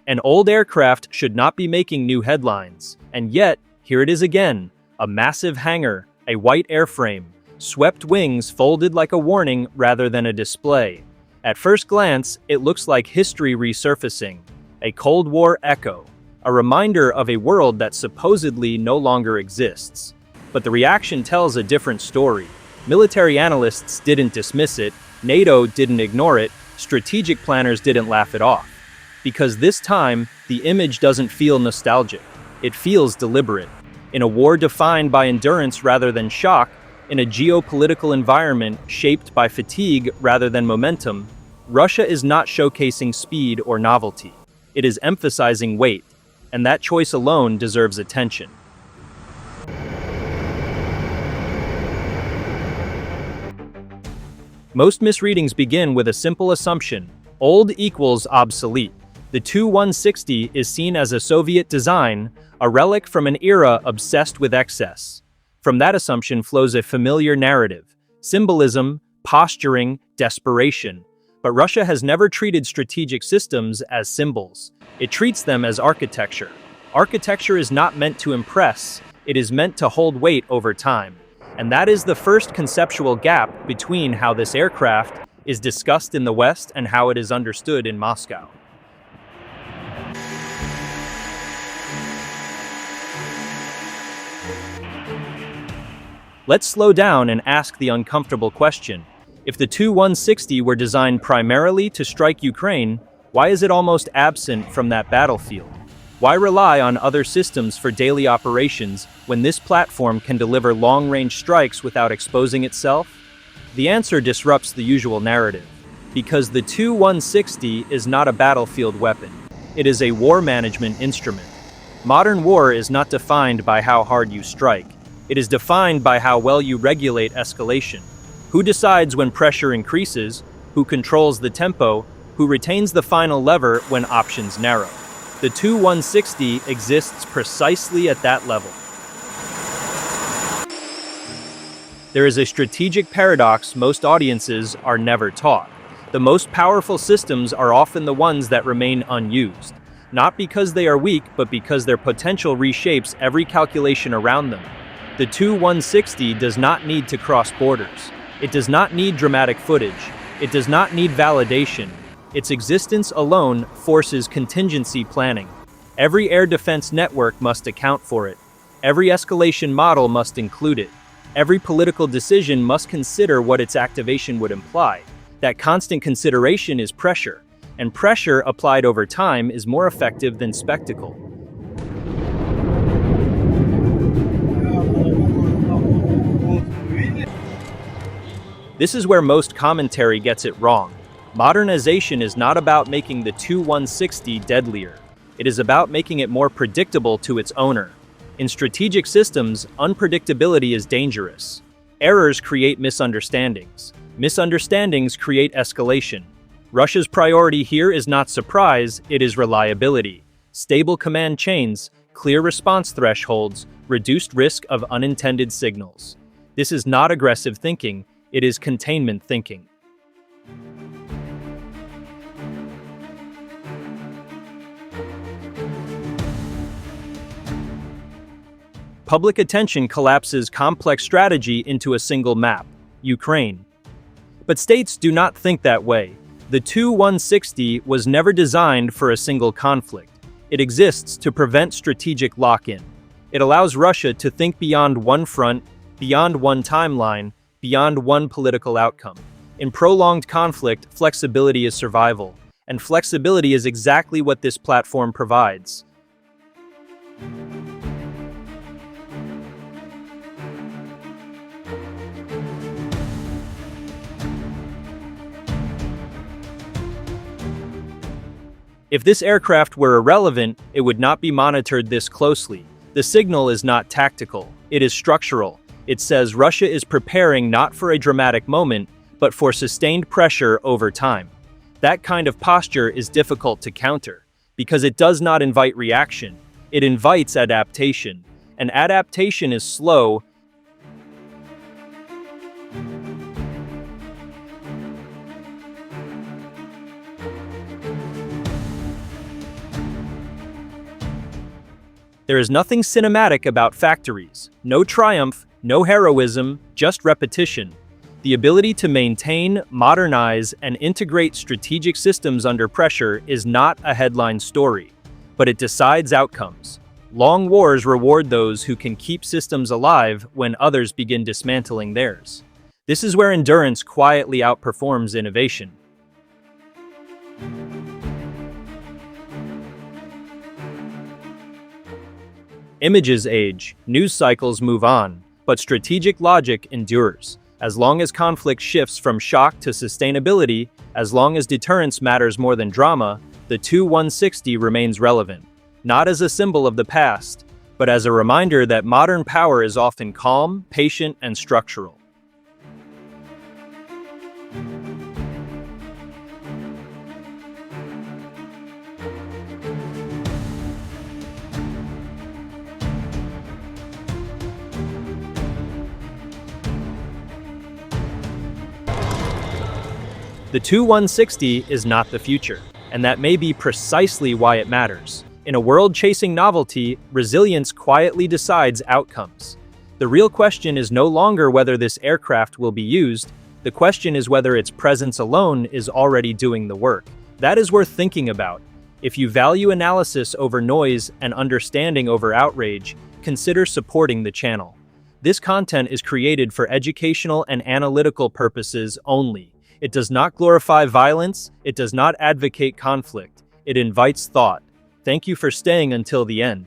An old aircraft should not be making new headlines. And yet, here it is again. A massive hangar, a white airframe, swept wings folded like a warning rather than a display. At first glance, it looks like history resurfacing, a Cold War echo, a reminder of a world that supposedly no longer exists. But the reaction tells a different story. Military analysts didn't dismiss it, NATO didn't ignore it, strategic planners didn't laugh it off. Because this time, the image doesn't feel nostalgic. It feels deliberate. In a war defined by endurance rather than shock, in a geopolitical environment shaped by fatigue rather than momentum, Russia is not showcasing speed or novelty. It is emphasizing weight, and that choice alone deserves attention. Most misreadings begin with a simple assumption: old equals obsolete. The Tu-160 is seen as a Soviet design, a relic from an era obsessed with excess. From that assumption flows a familiar narrative: symbolism, posturing, desperation. But Russia has never treated strategic systems as symbols. It treats them as architecture. Architecture is not meant to impress, it is meant to hold weight over time. And that is the first conceptual gap between how this aircraft is discussed in the West and how it is understood in Moscow. Let's slow down and ask the uncomfortable question. If the Tu-160 were designed primarily to strike Ukraine, why is it almost absent from that battlefield? Why rely on other systems for daily operations when this platform can deliver long-range strikes without exposing itself? The answer disrupts the usual narrative. Because the Tu-160 is not a battlefield weapon. It is a war management instrument. Modern war is not defined by how hard you strike. It is defined by how well you regulate escalation. Who decides when pressure increases, who controls the tempo, who retains the final lever when options narrow. The Tu-160 exists precisely at that level. There is a strategic paradox most audiences are never taught. The most powerful systems are often the ones that remain unused, not because they are weak, but because their potential reshapes every calculation around them. The Tu-160 does not need to cross borders. It does not need dramatic footage. It does not need validation. Its existence alone forces contingency planning. Every air defense network must account for it. Every escalation model must include it. Every political decision must consider what its activation would imply. That constant consideration is pressure, and pressure applied over time is more effective than spectacle. This is where most commentary gets it wrong. Modernization is not about making the Tu-160 deadlier. It is about making it more predictable to its owner. In strategic systems, unpredictability is dangerous. Errors create misunderstandings. Misunderstandings create escalation. Russia's priority here is not surprise, it is reliability. Stable command chains, clear response thresholds, reduced risk of unintended signals. This is not aggressive thinking, it is containment thinking. Public attention collapses complex strategy into a single map: Ukraine. But states do not think that way. The Tu-160 was never designed for a single conflict. It exists to prevent strategic lock-in. It allows Russia to think beyond one front, beyond one timeline, beyond one political outcome. In prolonged conflict, flexibility is survival, and flexibility is exactly what this platform provides. If this aircraft were irrelevant, it would not be monitored this closely. The signal is not tactical, it is structural. It says Russia is preparing not for a dramatic moment, but for sustained pressure over time. That kind of posture is difficult to counter, because it does not invite reaction, it invites adaptation. And adaptation is slow. There is nothing cinematic about factories. No triumph, no heroism, just repetition. The ability to maintain, modernize, and integrate strategic systems under pressure is not a headline story, but it decides outcomes. Long wars reward those who can keep systems alive when others begin dismantling theirs. This is where endurance quietly outperforms innovation. Images age, news cycles move on, but strategic logic endures. As long as conflict shifts from shock to sustainability, as long as deterrence matters more than drama, the Tu-160 remains relevant. Not as a symbol of the past, but as a reminder that modern power is often calm, patient, and structural. The Tu-160 is not the future, and that may be precisely why it matters. In a world chasing novelty, resilience quietly decides outcomes. The real question is no longer whether this aircraft will be used, the question is whether its presence alone is already doing the work. That is worth thinking about. If you value analysis over noise and understanding over outrage, consider supporting the channel. This content is created for educational and analytical purposes only. It does not glorify violence, it does not advocate conflict, it invites thought. Thank you for staying until the end.